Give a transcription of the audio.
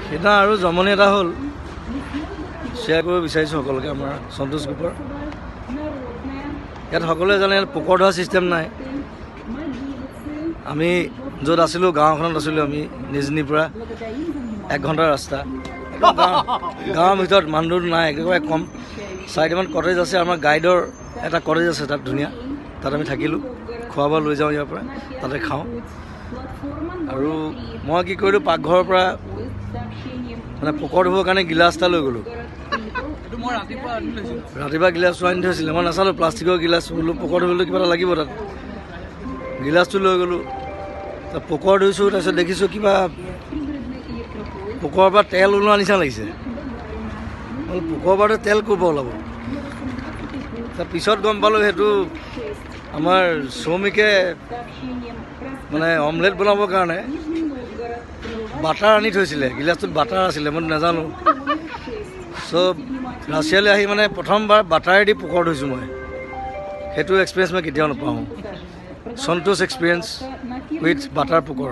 সেইদিনা আৰু জমনি এটা হ'ল শ্বেয়াৰ কৰিব বিচাৰিছোঁ সকলোকে আমাৰ সন্তোষ গ্ৰুপৰ ইয়াত সকলোৱে জানে ইয়াত পোকৰ ধৰা ছিষ্টেম নাই আমি য'ত আছিলোঁ গাঁওখনত আছিলোঁ আমি নিজনিৰ পৰা 1 ঘণ্টাৰ ৰাস্তা গাঁৱৰ ভিতৰত মানুহ নাই একেবাৰে কম 4টামান কটেজ আছে আমাৰ গাইডৰ এটা কটেজ আছে তাত ধুনীয়া তাত আমি থাকিলোঁ খোৱা বোৱা লৈ যাওঁ ইয়াৰ পৰা তাতে খাওঁ আৰু মই কি কৰিলোঁ পাকঘৰৰ পৰা মানে পোকৰ ধুবৰ কাৰণে গিলাচ এটা লৈ গ'লোঁ ৰাতিপুৱা গিলাচটো আনি থৈছিলে মই নাচালোঁ প্লাষ্টিকৰ গিলাচ বোলো পোকৰ ধুবলৈ কিবা এটা লাগিব তাত গিলাচটো লৈ গ'লোঁ পোকৰ ধুইছোঁ তাৰপিছত দেখিছোঁ কিবা পোকৰ পৰা তেল ওলোৱা নিচিনা লাগিছে পোকৰ পৰা তেল ক'ৰ পৰা ওলাব পিছত গম পালোঁ সেইটো আমাৰ শ্ৰমিকে মানে অমলেট বনাবৰ কাৰণে বাটাৰ আনি থৈছিলে গিলাচটোত বাটাৰ আছিলে মই নাজানো চব ৰাছিয়ালৈ আহি মানে প্ৰথমবাৰ বাটাৰেদি পোকৰ ধুইছোঁ মই সেইটো এক্সপিৰিয়েঞ্চ মই কেতিয়াও নাপাওঁ সন্তোষ এক্সপিৰিয়েঞ্চ উইথ বাটাৰ পোকৰ